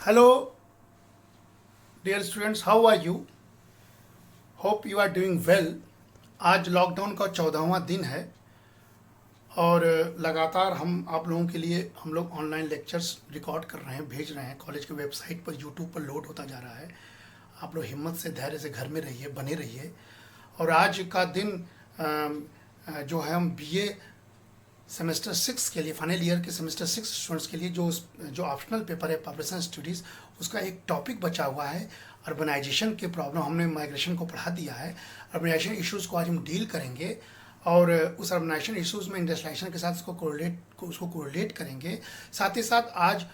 Hello, dear students, how are you? Hope you are doing well. आज lockdown का 14वां दिन है और लगातार हम आप लोगों के लिए हम लोग ऑनलाइन लेक्चर्स रिकॉर्ड कर रहे हैं, भेज रहे हैं। कॉलेज के वेबसाइट पर यूट्यूब पर लोड होता जा रहा है। आप लोग हिम्मत से, धैर्य से घर में रहिए, बने रहिए। और आज का दिन जो है हम बीए सेमेस्टर 6 के लिए, फाइनल ईयर के सेमेस्टर 6 स्टूडेंट्स के लिए जो ऑप्शनल पेपर है पॉपुलेशन स्टडीज़, उसका एक टॉपिक बचा हुआ है अर्बनाइजेशन के प्रॉब्लम। हमने माइग्रेशन को पढ़ा दिया है। अर्बनाइजेशन इश्यूज़ को आज हम डील करेंगे और उस अर्बनाइजेशन इश्यूज़ में इंडस्ट्रियलाइजेशन के साथ उसको कोरिलेट करेंगे। साथ ही साथ आज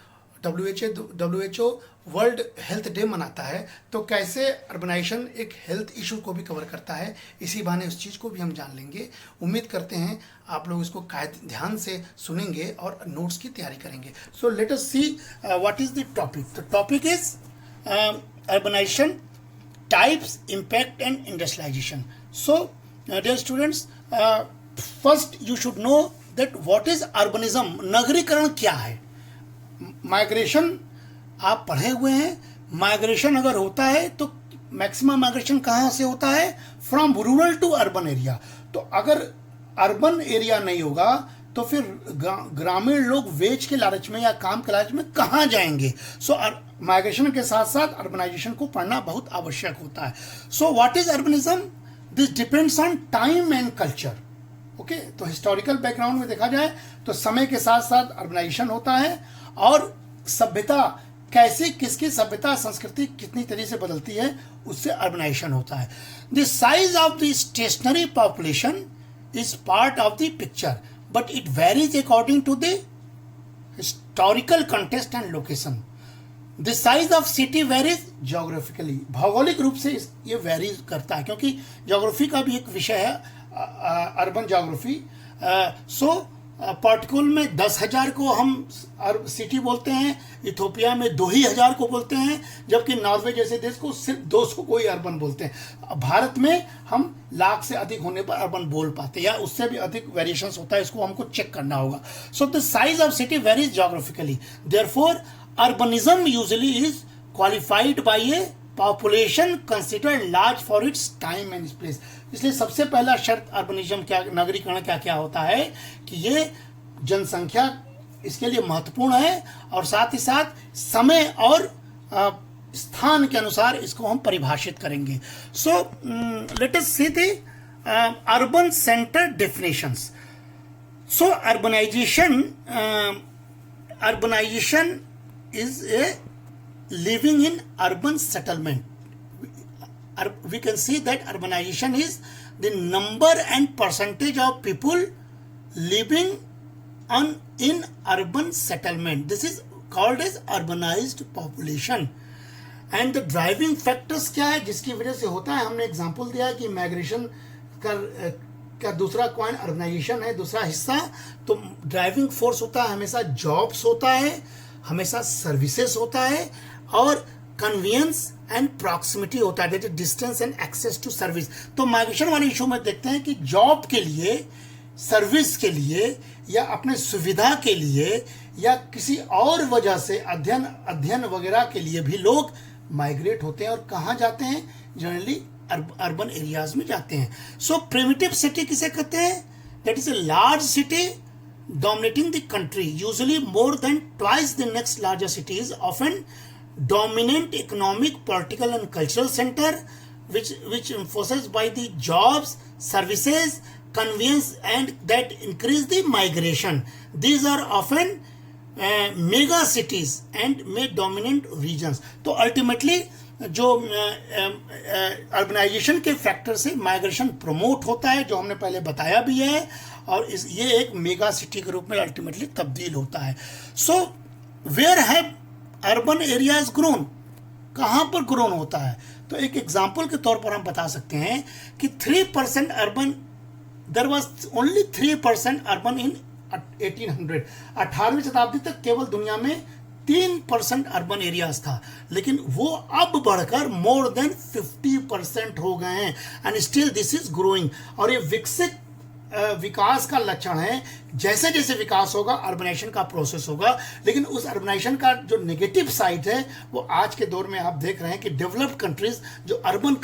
WHO वर्ल्ड हेल्थ डे मनाता है, तो कैसे अर्बनाइजेशन एक हेल्थ इशू को भी कवर करता है, इसी बहाने उस चीज़ को भी हम जान लेंगे। उम्मीद करते हैं आप लोग इसको ध्यान से सुनेंगे और नोट्स की तैयारी करेंगे। So let us see what is the topic. The topic is urbanisation types, impact and industrialisation. So dear students, first you should know that what is urbanism. नगरीकरण क्या है? माइग्रेशन आप पढ़े हुए हैं। माइग्रेशन अगर होता है तो मैक्सिमम माइग्रेशन कहाँ से होता है? From rural to urban area. तो अगर अर्बन एरिया नहीं होगा तो फिर ग्रामीण लोग वेज के लालच में या काम के लालच में कहाँ जाएंगे? सो माइग्रेशन के साथ साथ अर्बनाइजेशन को पढ़ना बहुत आवश्यक होता है। So what is urbanism? This depends on time and culture. Okay, तो हिस्टोरिकल बैकग्राउंड में देखा जाए तो समय के साथ साथ अर्बनाइजेशन होता है और सभ्यता कैसे, किसकी सभ्यता संस्कृति कितनी तरीके से बदलती है, उससे अर्बनाइजेशन होता है। The size of the stationary population is part of the picture but it varies according to the historical context and location. The size of city varies geographically. भौगोलिक रूप से ये वेरीज करता है, क्योंकि ज्योग्राफी का भी एक विषय है अर्बन ज्योग्राफी। सो पोर्टुगल में 10,000 को हम सिटी बोलते हैं, इथोपिया में 2,000 को बोलते हैं, जबकि नॉर्वे जैसे देश को सिर्फ 200 को ही अर्बन बोलते हैं। भारत में हम लाख से अधिक होने पर अर्बन बोल पाते हैं, या उससे भी अधिक वेरिएशंस होता है, इसको हमको चेक करना होगा। So the size of city varies geographically, therefore urbanism usually is qualified by A population considered large for its time and space. इसलिए सबसे पहला शर्त अर्बनिज्म क्या, नगरीकरण क्या होता है कि ये जनसंख्या इसके लिए महत्वपूर्ण है और साथ ही साथ समय और स्थान के अनुसार इसको हम परिभाषित करेंगे। So let us see the urban centre definitions. So urbanisation is a living in urban settlement. We can see that urbanization is the number and percentage of people living in urban settlement. This is called as urbanized population. And the driving factors क्या है जिसकी वजह से होता है? हमने example दिया है कि माइग्रेशन का दूसरा कॉइन अर्बनाइजेशन है, दूसरा हिस्सा। तो ड्राइविंग फोर्स होता है हमेशा जॉब्स होता है, हमेशा सर्विसेज होता है, और कन्वीनियंस एंड प्रॉक्सिमिटी होता है, that is distance and access to service. तो माइग्रेशन वाले इशू में देखते हैं कि जॉब के लिए, सर्विस के लिए, या अपने सुविधा के लिए, या किसी और वजह से अध्ययन वगैरह के लिए भी लोग माइग्रेट होते हैं। और कहाँ जाते हैं? जनरली अर्बन एरियाज में जाते हैं। सो प्रिमिटिव सिटी किसे कहते हैं? That is a large city dominating the country, usually more than twice the next larger cities, often dominant economic, political and cultural center, which emphasizes by the jobs, services, convenience, and that increase the migration. These are often mega cities and may dominant regions. तो ultimately जो urbanisation के factor से migration promote होता है, जो हमने पहले बताया भी है, और ये एक मेगा सिटी के रूप में अल्टीमेटली तब्दील होता है। So where have urban areas grown? कहाँ पर ग्रोन होता है? तो एक एग्जांपल के तौर पर हम बता सकते हैं कि 3% urban, there was only 3% urban in 1800। 18वीं शताब्दी तक केवल दुनिया में 3% अर्बन एरियाज था, लेकिन वो अब बढ़कर मोर देन 50% हो गए हैं। And still this is growing. और ये विकसित विकास का लक्षण है। जैसे जैसे विकास होगा अर्बनाइजेशन का प्रोसेस होगा, लेकिन उस अर्बनाइजेशन का जो नेगेटिव साइड है वो आज के दौर में आप देख रहे हैं कि डेवलप्ड कंट्रीज, जो अर्बन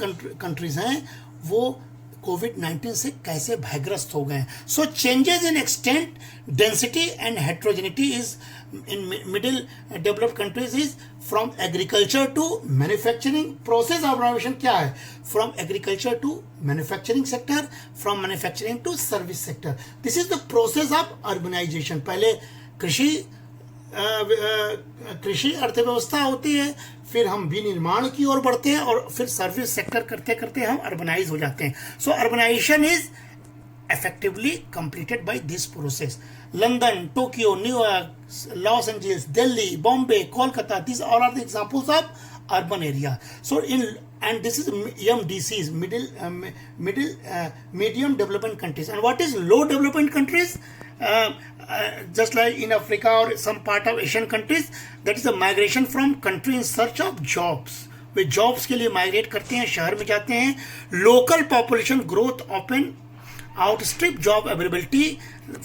कंट्रीज हैं, वो कोविड-19 से कैसे भयग्रस्त हो गए। So changes in extent, density and heterogeneity is in middle developed countries is from agriculture to manufacturing. Process of urbanisation क्या है? From agriculture to manufacturing sector, from manufacturing to service sector. This is the process of urbanisation. पहले कृषि अर्थव्यवस्था होती है, फिर हम विनिर्माण की ओर बढ़ते हैं और फिर सर्विस सेक्टर करते करते हम अर्बनाइज हो जाते हैं। So urbanisation is effectively completed by this process. London, Tokyo, New York, Los Angeles, Delhi, Bombay, Kolkata, these all are the examples of urban area. So and this is MDCs, medium development countries. And what is low development countries? Just like in Africa or some part of Asian countries, that is the migration from country in search of jobs. Way jobs के लिए migrate करते हैं, शहर में जाते हैं. Local population growth open outstrip job availability.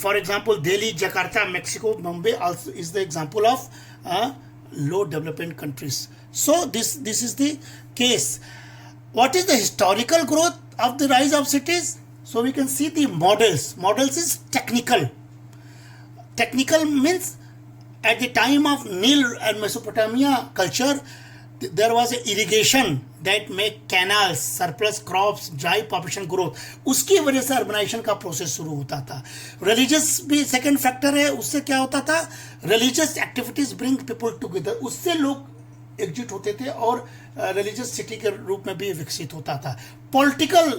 For example, Delhi, Jakarta, Mexico, Mumbai also is the example of low development countries. So this is the case. What is the historical growth of the rise of cities? So we can see the models. Models is technical. Technical means at the time of Nile and Mesopotamia culture, there was a irrigation that make canals, surplus crops, dry population growth. उसकी वजह से urbanisation का process शुरू होता था. Religious भी second factor है. उससे क्या होता था? Religious activities bring people together. उससे लोग एकजुट होते थे और रिलीजियस सिटी के रूप में भी विकसित होता था. पॉलिटिकल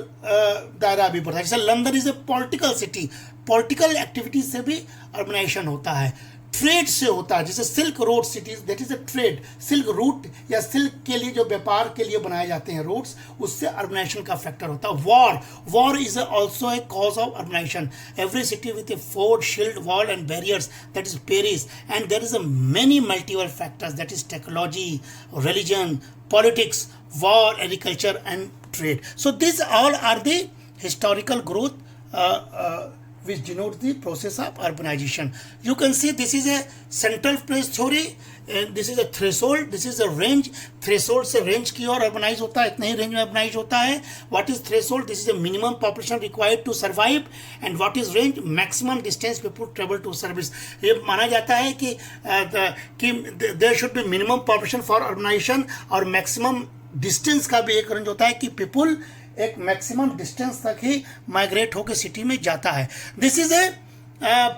दायरा भी बढ़ता है. जैसे London is a political city. Political activities से भी अर्बनाइजेशन होता है. ट्रेड से होता है. जैसे silk road cities, that is a trade. Silk route या सिल्क के लिए जो व्यापार के लिए बनाए जाते हैं रोड्स, उससे अर्बनाइजेशन का फैक्टर होता है. War is also a cause of urbanization. Every city with a fort, shield, wall and barriers, that is Paris. And there is a many multiple factors, that is technology, religion, politics, war, agriculture and trade. So this all are the historical growth which denotes the process of urbanization. You can see this is a central place theory, and this is a threshold, this is a range. Threshold से range की ओर urbanize होता है, इतने ही range में urbanize होता है. What is threshold? This is the minimum population required to survive. And what is range? Maximum distance people travel to service. ये माना जाता है कि there should be minimum population for urbanization, और maximum distance का भी एक range होता है कि people एक मैक्सिमम डिस्टेंस तक ही माइग्रेट होकर सिटी में जाता है. This is A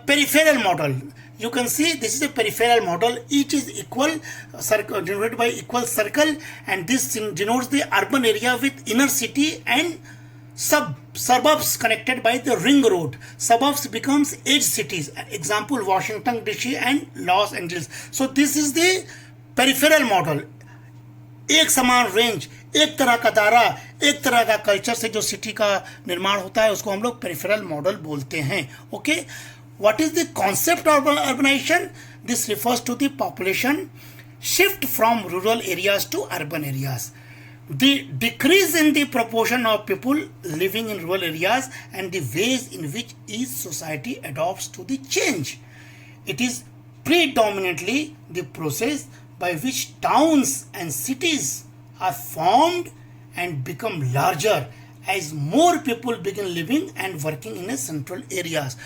peripheral model. You can see this is a peripheral model. Each is equal, generated by equal circle, and this denotes the urban area with inner city and suburbs connected by the ring road. Suburbs becomes edge cities. Example: Washington DC and Los Angeles. So this is the peripheral model. एक समान range, एक तरह का दायरा, एक तरह का culture से जो सिटी का निर्माण होता है उसको हम लोग पेरिफेरल मॉडल बोलते हैं. Okay, what is the concept of urbanization? This refers to the population shift from rural areas to urban areas. The decrease in the proportion of people living in rural areas and the ways in which each society adopts to the change. It is predominantly the process by which towns and cities are formed and become larger as more people begin living and working in a central areas.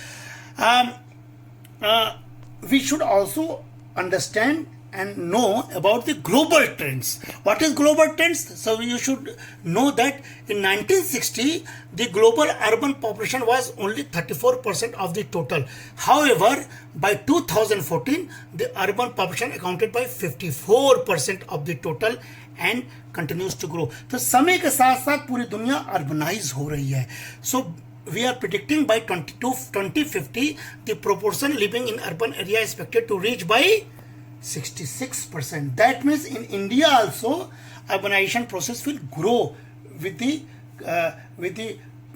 We should also understand and know about the global trends. What is global trends? So you should know that in 1960 the global urban population was only 34% of the total. However, by 2014 the urban population accounted by 54% of the total and continues to grow. तो समय के साथ साथ पूरी दुनिया urbanise हो रही है. So we are predicting by 2050 the proportion living in urban area is expected to reach by 66%. That means in India also urbanization process will grow with the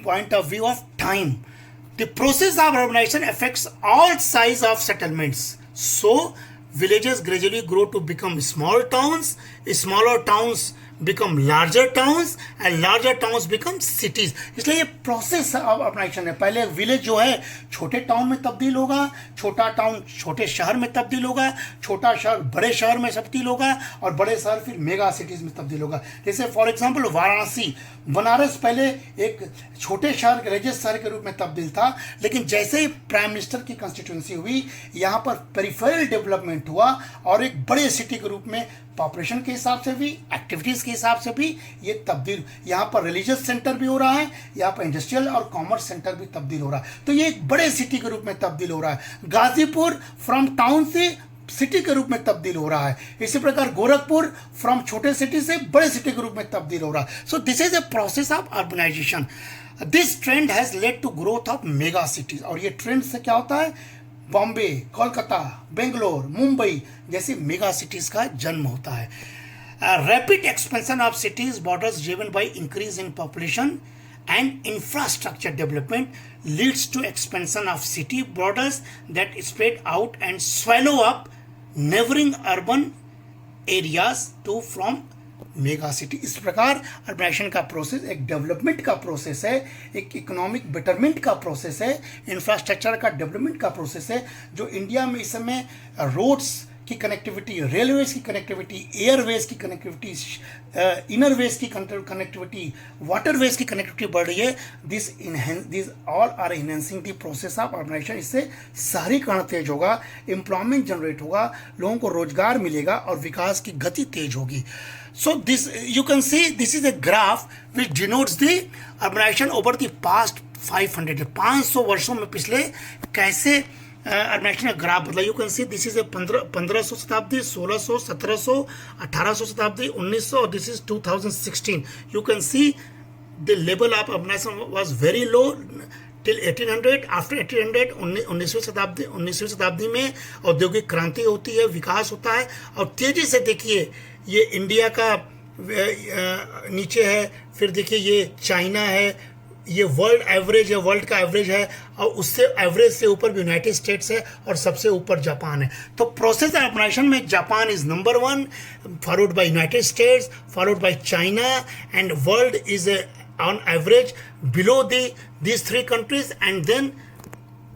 point of view of time. The process of urbanization affects all size of settlements. So villages gradually grow to become small towns. Smaller towns become larger towns and larger towns become cities. इसलिए ये process of urbanisation है. पहले village जो है छोटे town में तब्दील होगा, छोटा टाउन छोटे शहर में तब्दील होगा, छोटा शहर बड़े शहर में तब्दील होगा और बड़े शहर फिर मेगा सिटीज में तब्दील होगा. जैसे फॉर एग्जांपल वाराणसी, बनारस पहले एक छोटे शहर रेजिस्ट शहर के रूप में तब्दील था, लेकिन जैसे ही प्राइम मिनिस्टर की कंस्टिट्यूंसी हुई यहाँ पर पेरिफेरल डेवलपमेंट हुआ और एक बड़े सिटी के रूप में पॉपुलेशन के हिसाब से भी, एक्टिविटीज के हिसाब से भी ये तब्दील. यहाँ पर रिलीजियस सेंटर भी हो रहा है, यहाँ पर इंडस्ट्रियल और कॉमर्स सेंटर भी तब्दील हो रहा है. तो ये एक बड़े सिटी के रूप में तब्दील हो रहा है. गाजीपुर फ्रॉम टाउन से सिटी के रूप में तब्दील हो रहा है. इसी प्रकार गोरखपुर फ्रॉम छोटे सिटी से बड़े सिटी के रूप में तब्दील हो रहा है. So this is a process of urbanization. This trend has led to growth of mega cities. और ये ट्रेंड से क्या होता है, बॉम्बे, कोलकाता, बेंगलोर, मुंबई जैसी मेगा सिटीज का जन्म होता है. Rapid expansion of cities borders driven by increase in population and infrastructure development leads to expansion of city borders that spread out and swallow up neighboring urban areas to from mega city. इस प्रकार urbanisation का process एक development का process है, एक economic betterment का process है, infrastructure का डेवलपमेंट का प्रोसेस है. जो इंडिया में इस समय रोड्स की कनेक्टिविटी, रेलवेज की कनेक्टिविटी, एयरवेज की कनेक्टिविटी, इनरवेज की कनेक्टिविटी, वाटरवेज की कनेक्टिविटी बढ़ रही है. This all are enhancing the process of urbanization. इससे शहरीकरण तेज होगा, एम्प्लॉयमेंट जनरेट होगा, लोगों को रोजगार मिलेगा और विकास की गति तेज होगी. So this you can see this is a graph which denotes the urbanization over the past 500 वर्षों में पिछले कैसे अर्बनाइजेशन का ग्राफ बदला. You can see this is a 1500 शताब्दी, 1600, 1700, 1800 शताब्दी, 1900 और this is 2016. You can see the level of urbanization was very low till 1800. After 1800 19वीं शताब्दी में औद्योगिक क्रांति होती है, विकास होता है और तेजी से देखिए ये इंडिया का नीचे है, फिर देखिए ये चाइना है, ये वर्ल्ड एवरेज है, वर्ल्ड का एवरेज है और उससे एवरेज से ऊपर भी यूनाइटेड स्टेट्स है और सबसे ऊपर जापान है. तो प्रोसेस अर्बनाइजेशन में Japan is number 1, followed by United states, followed by China and world is on average below these three countries and then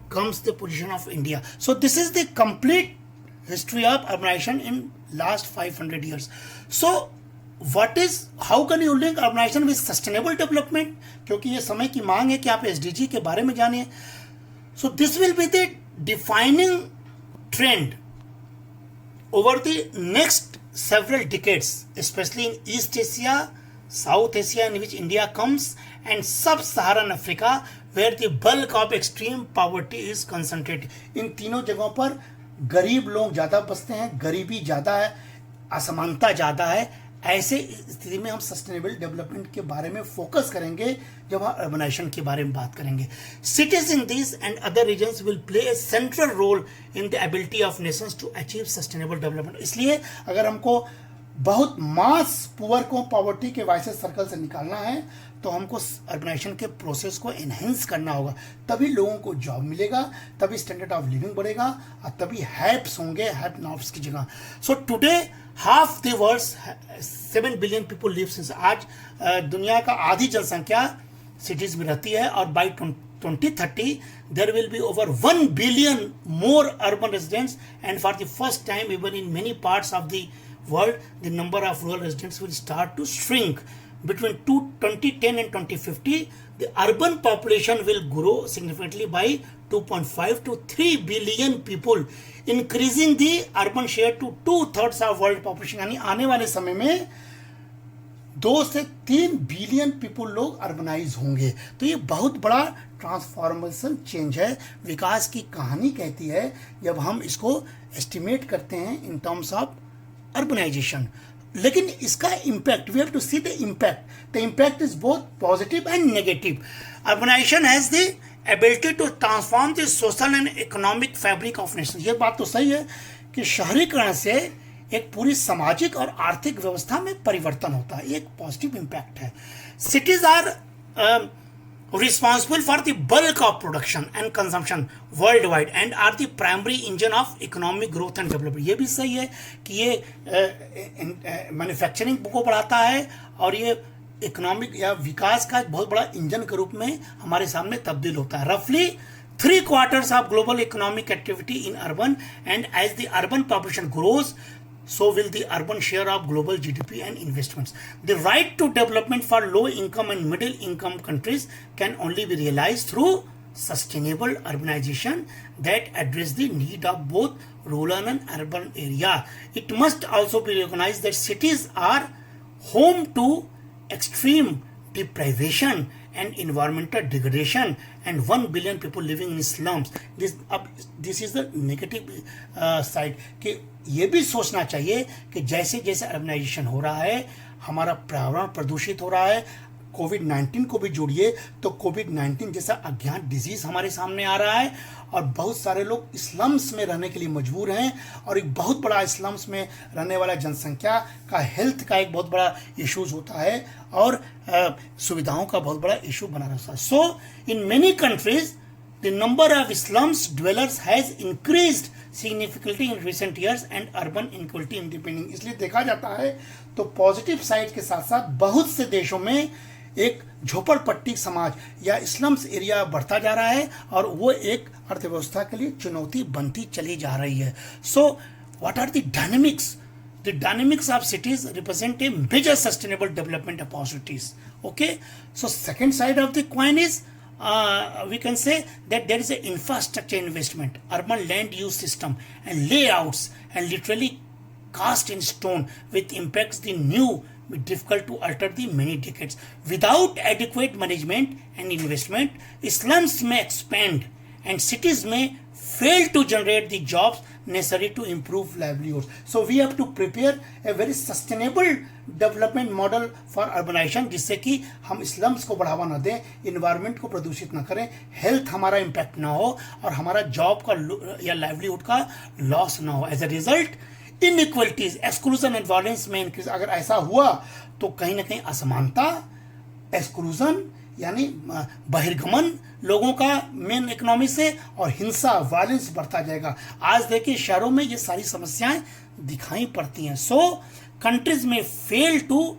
comes the position of India. So this is the complete history of urbanization in last 500 years. So how can you link urbanization with sustainable development? क्योंकि ये समय की मांग है कि आप SDG के बारे में जानिए. So this will be the defining trend over the next several decades, especially in East Asia, South Asia in which India comes and Sub-Saharan Africa where the bulk of extreme poverty is concentrated. इन तीनों जगहों पर गरीब लोग ज़्यादा बसते हैं, गरीबी ज़्यादा है, असमानता ज़्यादा है. ऐसे स्थिति में हम सस्टेनेबल डेवलपमेंट के बारे में फोकस करेंगे जब हम अर्बनाइजेशन के बारे में बात करेंगे. Cities in this and other regions will play a central role in the ability of nations to achieve sustainable development. इसलिए अगर हमको बहुत मास पुअर को पॉवर्टी के वाइसेस सर्कल से निकालना है तो हमको अर्बनाइजेशन के प्रोसेस को एनहेंस करना होगा. तभी लोगों को जॉब मिलेगा, तभी स्टैंडर्ड ऑफ लिविंग बढ़ेगा और तभी हैप्स होंगे, हैप नॉफ्स की जगह. So today half the world 7 billion people lives in. आज दुनिया का आधी जनसंख्या सिटीज में रहती है और by 2030 there will be over 1 billion more urban residents and for the first time even in many parts of the world the number of rural residents will start to shrink. Between 2010 and 2050 the urban population will grow significantly by 2.5 to 3 billion people, increasing the urban share to 2/3 of world population. यानी आने वाले समय में 2 से 3 billion people लोग urbanise होंगे. तो ये बहुत बड़ा ट्रांसफॉर्मेशन चेंज है. विकास की कहानी कहती है जब हम इसको एस्टिमेट करते हैं इन टर्म्स ऑफ अर्बनाइजेशन. लेकिन इसका impact, we have to see the impact is both positive and negative. Urbanization has the ability to transform the social and economic fabric of nation. ये बात तो सही है कि शहरीकरण से एक पूरी सामाजिक और आर्थिक व्यवस्था में परिवर्तन होता है. ये एक पॉजिटिव इम्पैक्ट है. Cities are responsible for the bulk of production and consumption worldwide and are the primary engine of economic growth and development. ये भी सही है कि ये मैन्युफैक्चरिंग को बढ़ाता है और ये इकोनॉमिक या विकास का एक बहुत बड़ा इंजन के रूप में हमारे सामने तब्दील होता है. रफली 3/4 of global economic activity in urban, and as the urban population grows, so will the urban share of global GDP and investments. The right to development for low income and middle income countries can only be realized through sustainable urbanization that address the need of both rural and urban area. It must also be recognized that cities are home to extreme deprivation and environmental degradation and 1 billion people living in slums. This is the negative side. कि ये भी सोचना चाहिए कि जैसे जैसे urbanisation हो रहा है हमारा पर्यावरण प्रदूषित हो रहा है. कोविड-19 को भी जोड़िए तो कोविड-19 जैसा अज्ञात डिजीज हमारे सामने आ रहा है और बहुत सारे लोग स्लम्स में रहने के लिए मजबूर हैं और एक बहुत बड़ा स्लम्स में रहने वाला जनसंख्या का हेल्थ का एक बहुत बड़ा इश्यूज होता है और सुविधाओं का बहुत बड़ा इशू बना रहता है. So in many countries the number of slums dwellers has increased significantly in recent years and urban inequality independing. इसलिए देखा जाता है तो पॉजिटिव साइड के साथ साथ बहुत से देशों में एक झोपड़पट्टी समाज या स्लम्स एरिया बढ़ता जा रहा है और वो एक अर्थव्यवस्था के लिए चुनौती बनती चली जा रही है. So what are the dynamics? The dynamics of cities represent a major sustainable development opportunities. Okay, so second side of the coin is we can say that there is an infrastructure investment, urban land use system and layouts and literally cast in stone with impacts the new be difficult to alter the many decades. Without adequate management and investment, slums may expand and cities may fail to generate the jobs necessary to improve livelihoods. So we have to prepare a very sustainable development model for urbanization जिससे कि हम slums को बढ़ावा ना दें, environment को प्रदूषित ना करें, हेल्थ हमारा इम्पैक्ट ना हो और हमारा जॉब का या लाइवलीहुड का लॉस ना हो. As a result inequalities, exclusion and violence में इंक्रीज. अगर ऐसा हुआ तो कहीं ना कहीं असमानता, एक्सक्लूजन यानी बहिर्गमन लोगों का मेन इकोनॉमी से और हिंसा, वायलेंस बढ़ता जाएगा. आज देखिए शहरों में ये सारी समस्याएं दिखाई पड़ती हैं. सो कंट्रीज में fail to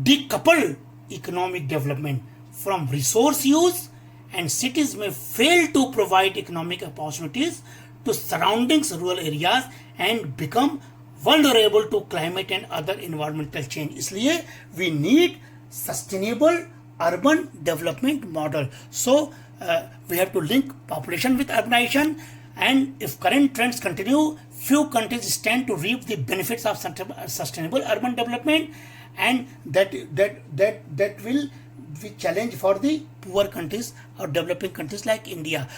decouple economic development from resource use and cities may fail to provide economic opportunities to surroundings rural areas and become vulnerable to climate and other environmental change. इसलिए we need sustainable urban development model. So we have to link population with urbanization, and if current trends continue, few countries stand to reap the benefits of sustainable urban development, and that will be challenge for the poor countries or developing countries like India.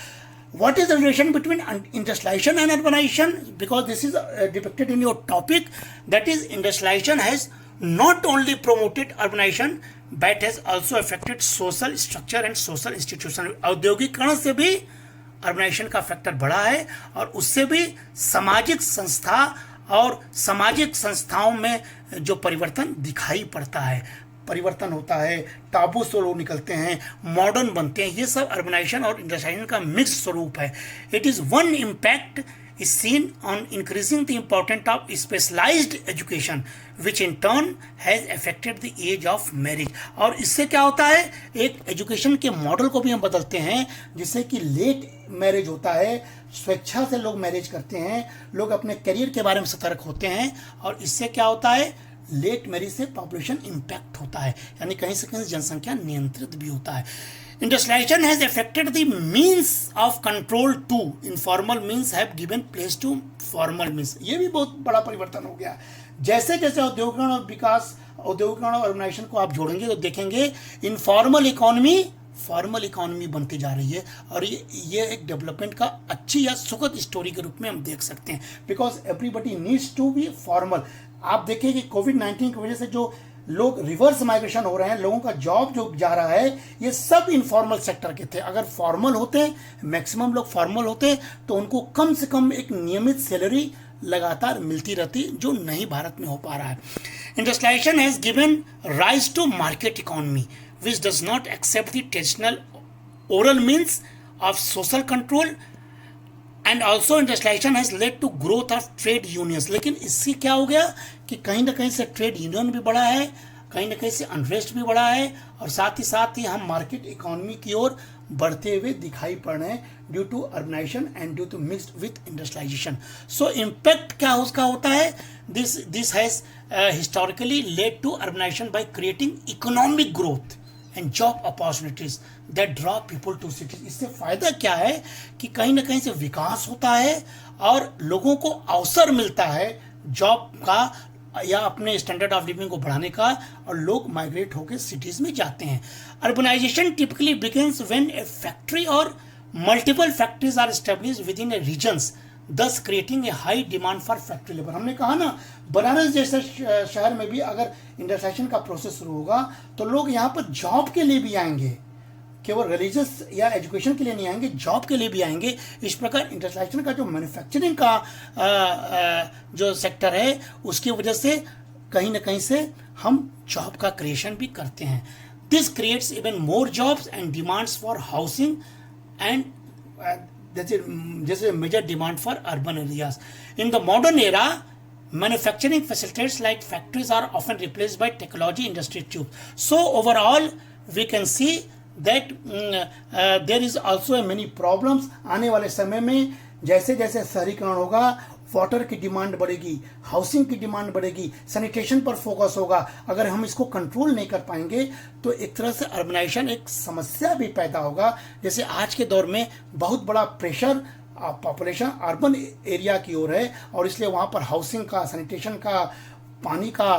What is the relation between industrialization and urbanization? Because this is depicted in your topic, that is, industrialization has not only promoted urbanization but has also affected social structure and social institution. औद्योगिकरण से भी urbanisation का factor बढ़ा है और उससे भी सामाजिक संस्था और सामाजिक संस्थाओं में जो परिवर्तन दिखाई पड़ता है, परिवर्तन होता है, टाबू से लोग निकलते हैं, मॉडर्न बनते हैं, ये सब अर्बनाइजेशन और इंडस्ट्रियलाइजेशन का मिक्स स्वरूप है. It is one impact is seen on increasing the importance of specialized education, which in turn has affected the age of marriage. और इससे क्या होता है, एक एजुकेशन के मॉडल को भी हम बदलते हैं जिससे कि लेट मैरिज होता है, स्वेच्छा से लोग मैरिज करते हैं, लोग अपने करियर के बारे में सतर्क होते हैं और इससे क्या होता है, लेट मैरिज से पॉपुलेशन इम्पैक्ट होता है, यानी कहीं से कहीं जनसंख्या नियंत्रित भी होता है. Industrialization has affected the means of control too. Informal means have given place to formal means. ये भी बहुत बड़ा परिवर्तन हो गया. जैसे जैसे औद्योगिकरण और विकास, औद्योगिकरण और अर्बनाइजेशन को आप जोड़ेंगे तो देखेंगे इनफॉर्मल इकोनॉमी फॉर्मल इकोनॉमी बनती जा रही है और ये एक डेवलपमेंट का अच्छी या सुखद स्टोरी के रूप में हम देख सकते हैं. Because everybody needs to be formal. आप देखिए कि कोविड-19 की वजह से जो लोग रिवर्स माइग्रेशन हो रहे हैं, लोगों का जॉब जो जा रहा है, ये सब इनफॉर्मल सेक्टर के थे. अगर फॉर्मल होते, मैक्सिमम लोग फॉर्मल होते तो उनको कम से कम एक नियमित सैलरी लगातार मिलती रहती, जो नहीं भारत में हो पा रहा है. Industrialization has given rise to market economy which does not accept the traditional oral means of social control, and also industrialization has led to growth of trade unions. लेकिन इससे क्या हो गया कि कहीं ना कहीं से ट्रेड यूनियन भी बढ़ा है, कहीं ना कहीं से अनरेस्ट भी बढ़ा है, और साथ ही हम मार्केट इकोनॉमी की ओर बढ़ते हुए दिखाई पड़ रहे हैं due to urbanization and due to mixed with industrialization. So impact क्या उसका होता है, this has historically led to urbanization by creating economic growth and job opportunities that draw people to cities. इससे फायदा क्या है कि कहीं ना कहीं से विकास होता है और लोगों को अवसर मिलता है जॉब का या अपने स्टैंडर्ड ऑफ लिविंग को बढ़ाने का, और लोग माइग्रेट होकर सिटीज में जाते हैं। Urbanisation typically begins when a factory और multiple factories are established within a regions, thus creating a high demand for factory labour. हमने कहा ना, बनारस जैसे शहर में भी अगर इंडस्ट्रियलाइजेशन का प्रोसेस शुरू होगा तो लोग यहाँ पर जॉब के लिए भी आएंगे, केवल रिलीजियस या एजुकेशन के लिए नहीं आएंगे, जॉब के लिए भी आएंगे। इस प्रकार इंडस्ट्रियलाइजेशन का जो मैन्युफैक्चरिंग का जो सेक्टर है उसकी वजह से कहीं ना कहीं से हम जॉब का क्रिएशन भी करते हैं। This creates even more jobs and demands for housing and जैसे major demand for urban areas. In the modern era manufacturing facilities like factories are often replaced by technology industry too. So overall we can see that there is also many problems। आने वाले समय में जैसे जैसे शहरीकरण होगा, water की demand बढ़ेगी, हाउसिंग की डिमांड बढ़ेगी, सैनिटेशन पर फोकस होगा। अगर हम इसको कंट्रोल नहीं कर पाएंगे तो एक तरह से अर्बनाइजेशन एक समस्या भी पैदा होगा। जैसे आज के दौर में बहुत बड़ा प्रेशर पॉपुलेशन अर्बन एरिया की ओर है, और इसलिए वहाँ पर हाउसिंग का, सैनिटेशन का, पानी का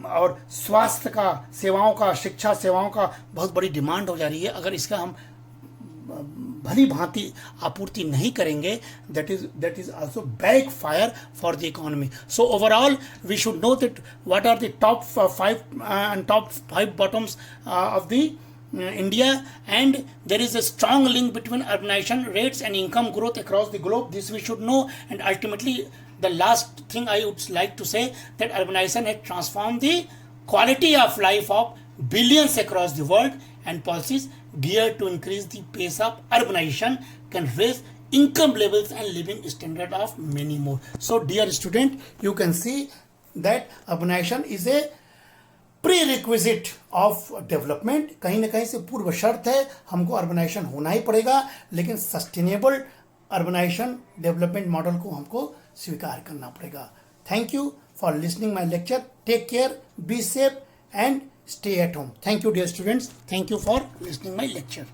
और स्वास्थ्य का सेवाओं का, शिक्षा सेवाओं का बहुत बड़ी डिमांड हो जा रही है। अगर इसका हम भली भांति आपूर्ति नहीं करेंगे, that is also backfire for the economy. So overall we should know that what are the top five bottoms of the India, and there is a strong link between urbanization rates and income growth across the globe. This we should know. And ultimately the last thing I would like to say that urbanization has transformed the quality of life of billions across the world, and policies geared to increase the pace of urbanization can raise income levels and living standard of many more. So dear student, you can see that urbanization is a pre requisite of development. कहीं ना कहीं से पूर्व शर्त है, हमको urbanisation होना ही पड़ेगा, लेकिन सस्टेनेबल अर्बनाइजेशन डेवलपमेंट मॉडल को हमको स्वीकार करना पड़ेगा। Thank you for listening my lecture. Take care, be safe and stay at home. Thank you dear students, thank you for listening my lecture.